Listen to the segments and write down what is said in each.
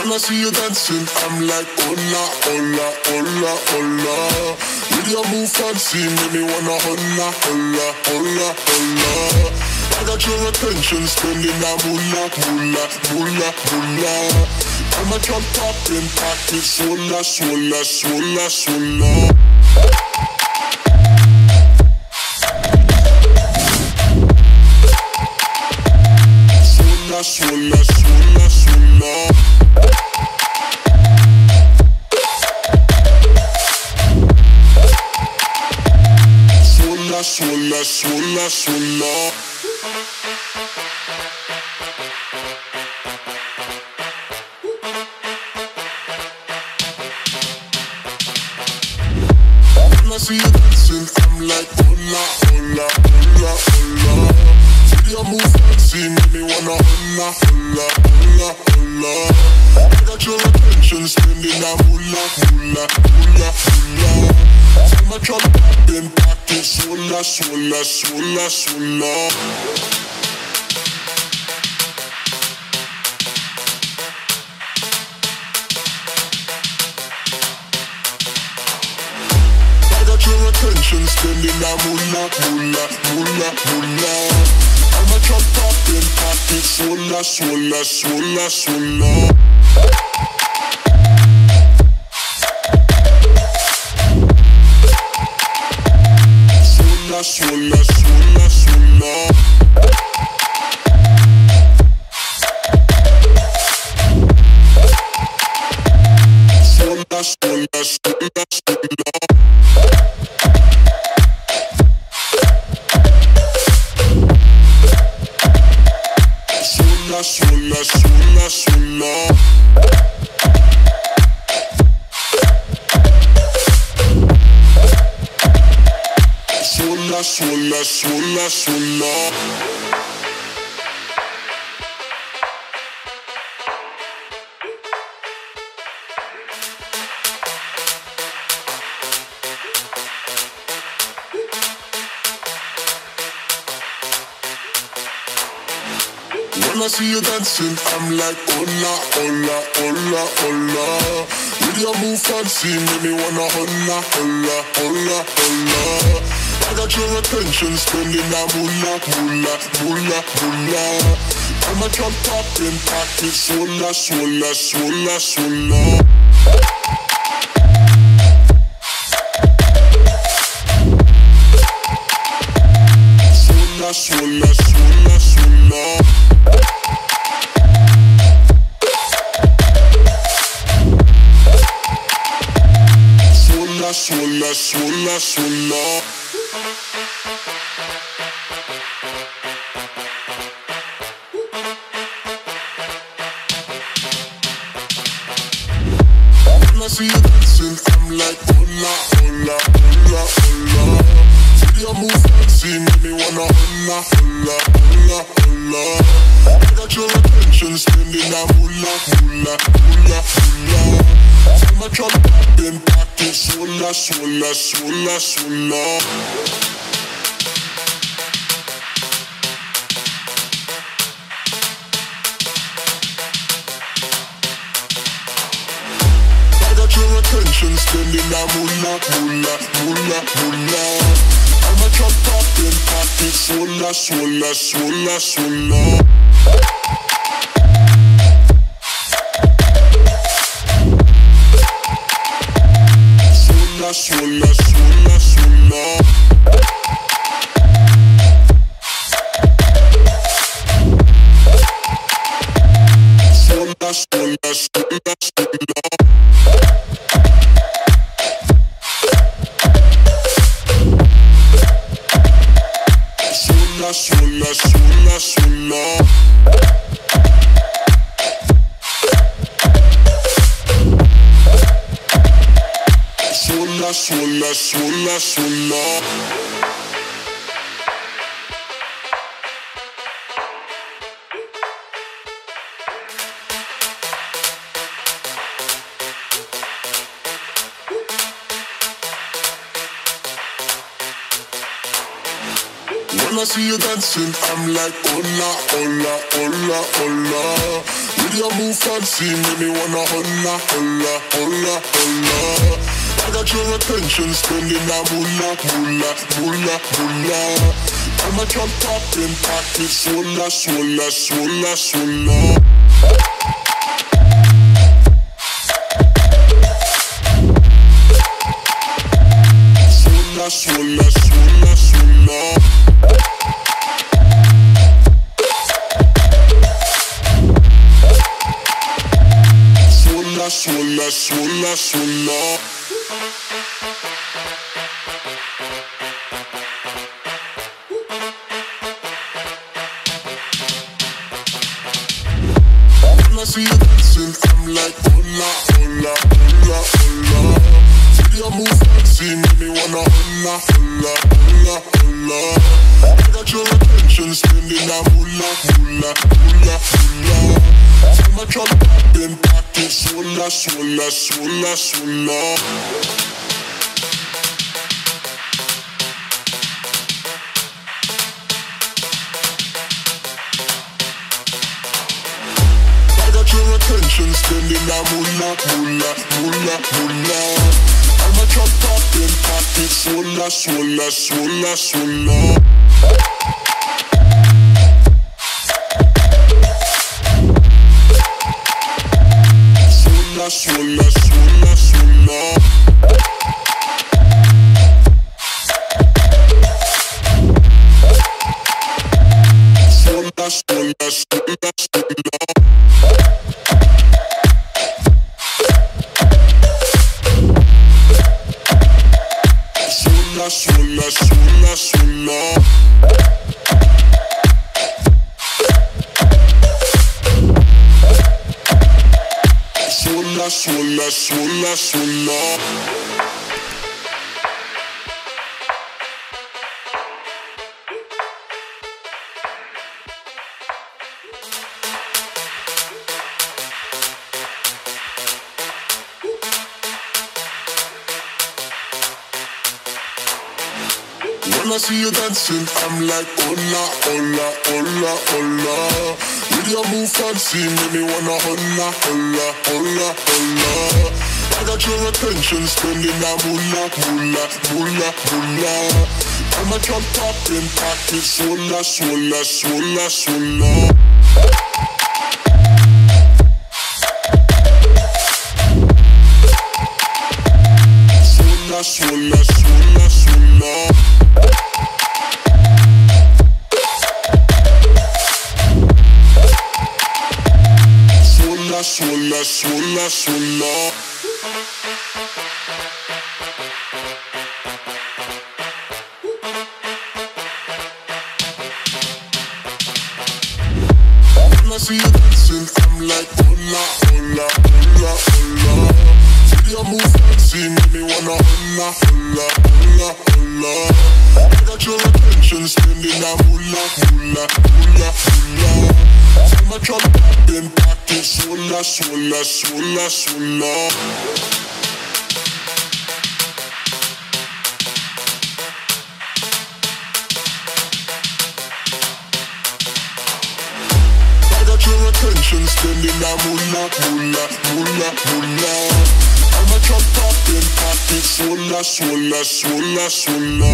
When I see you dancing, I'm like, hola, hola, hola, hola. With your move fancy, make me wanna hola, hola, hola, hola. I got your attention, spending that moolah, moolah, moolah, moolah. I'm a drop poppin', pocket, swola, swola, swola, swola. Swola, swola, swola, swola. Swola, swola, swola. When I see you dancing, I'm like, hola, hola, hola, hola. See your move fancy, make me wanna hola, hola, hola, hola. I got your attention, spending that moolah, moolah, moolah, moolah. I'm a drop poppin', pocket, swola, swola, swola, swola. Your attention, spending that moolah, moolah, moolah, moolah. I'm a drop poppin', pocket, swola, swola, swola, swola. Swola, swola, swola, swola. Swola, swola, swola, swola. Swola, swola, swola. Swola, swola, swola, swola. When I see you dancing, I'm like, hola, hola, hola, hola. With your move fancy, make me wanna hola, hola, hola, hola. I got your attention, spending that moolah, moolah, moolah, moolah. I'm a drop poppin', pocket, swola, swola, swola, swola. Swola, swola, swola, swola. Swola, swola, swola. When I see you dancing, I'm like, hola, hola, hola, hola. See your move fancy, make me wanna hola, hola, hola, hola. I got your attention, spending that moolah, moolah, moolah, moolah. I'm a drop poppin', pocket, swola, swola, swola, swola. I got your attention, spending that moolah, moolah, moolah, moolah. I'm a drop poppin', pocket, swola, swola, swola, swola. Swola, swola, swola. Swola, swola, swola, swola. Swola, swola, swola, swola. Swola, swola, swola, swola. When I see you dancing, I'm like, hola, hola, hola, hola. With your move fancy, make me wanna holla, holla, holla, holla. I got your attention, spending that moolah, moolah, moolah, moolah. I'm a drop poppin', pocket, swolla, swolla, swolla, swolla. Swolla, swolla, swolla, swolla. Swolla, swolla, swolla. When I see you dancing, I'm like, hola, hola, hola, hola. See your move fancy, make me wanna hola, hola, hola, hola. I got your attention, spending that moolah, moolah, moolah, moolah. See my drop poppin', pocket, swolla, swolla, swolla, swolla. Your attention, spending that moolah, moolah, moolah, moolah. I'm a drop poppin', pocket, swolla, swolla, swolla, swolla. Swolla, swolla, swolla, swolla. Swolla, swolla, swolla, swolla. Swolla, swolla, swolla. Swolla, swolla, swolla, swolla. When I see you dancing, I'm like, hola, hola, hola, hola. With your move fancy, make me wanna hola, hola, hola, hola. I got your attention, spending that moolah, moolah, moolah, moolah. I'm a drop poppin', pocket, swolla, swolla, swolla, swolla. Swolla, swolla, swolla, swolla. Swolla, swolla, swolla. When I see you dancing, I'm like, hola, hola, hola, hola. See your move fancy, make me wanna hola, hola, hola, hola. I got your attention, spending that moolah, moolah, moolah, moolah. See my drop poppin', pocket, swolla, swolla, swolla, swolla. I got your attention, spending that moolah, moolah, moolah, moolah. I'm a drop poppin', pocket, swolla, swolla, swolla, swolla.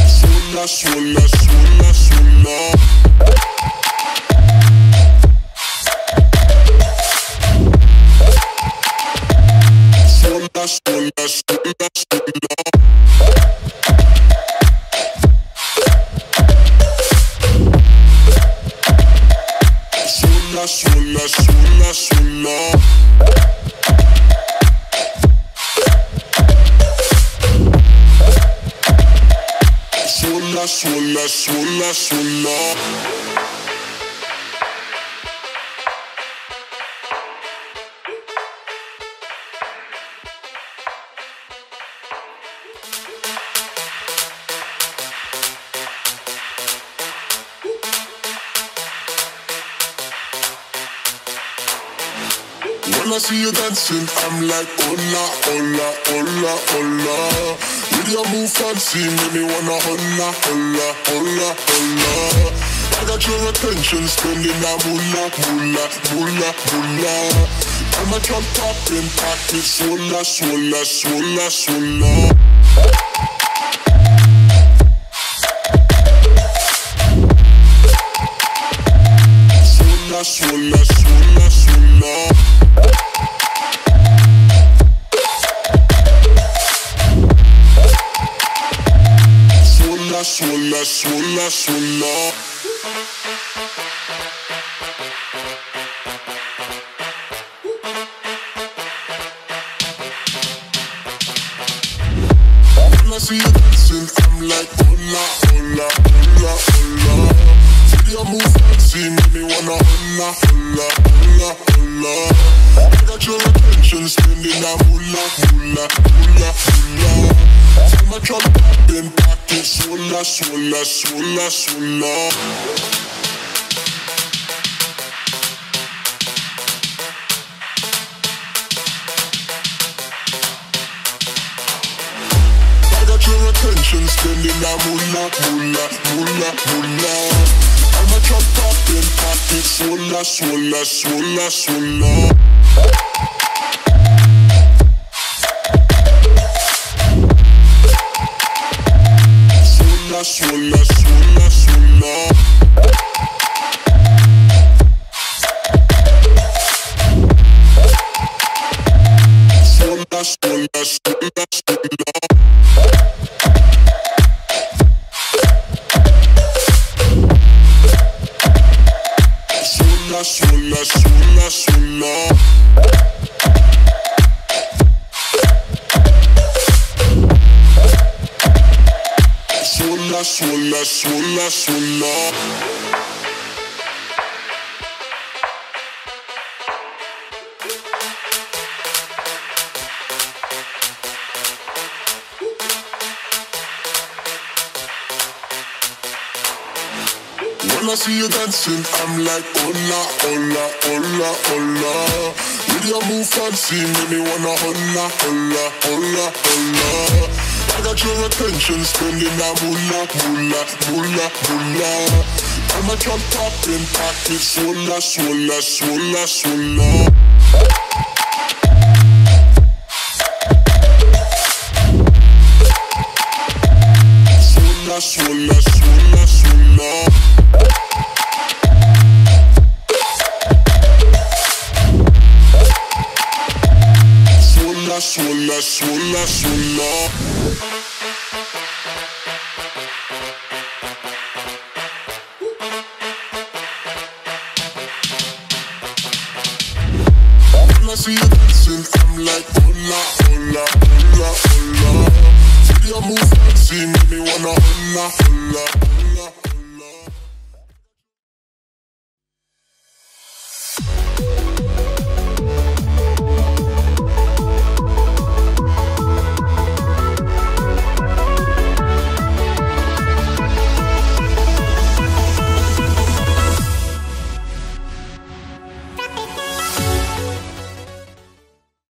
Swolla, swolla, swolla. Swolla, swolla, swolla, swolla. Swolla, swolla, swolla, swolla. Swolla, swolla, swolla. When I see you dancing, I'm like, hola, hola, hola, hola. With your move fancy, make me wanna holla, holla, holla, holla. I got your attention, spending that moolah, moolah, moolah, moolah. I'm a drop popping, pocket, swolla, swolla, swolla, swolla. Swolla, swolla, swolla, swolla. Swolla, swolla, swolla. When I see you dancing, I'm like, hola, hola, hola, hola. See your move fancy, make me wanna hola, hola, hola, hola. I got your attention, spending that moolah, moolah, moolah, moolah. See my truck popping, pocket, swolla, swolla, swolla, swolla. Your attention, spending that moolah, moolah, moolah, moolah. I'm a drop popping, pocket, swolla, swolla, swolla, swolla. Swolla, swolla, swolla, swolla. Swolla, swolla, swolla, swolla. Swolla, swolla, swolla. Swolla, swolla, swolla, swolla. When I see you dancing, I'm like, hola, hola, hola, hola. With your move fancy, make me wanna hola, hola, hola, hola. I got your attention, spending that moolah, moolah, moolah, moolah. I'm a drop popping, pocket, swolla, swolla, swolla, swolla. Swolla, swolla, swolla, swolla. Swolla, swolla, swolla. When I see you dancing, I'm like, hola, hola, hola, hola. See your move fancy, make me wanna hola, hola.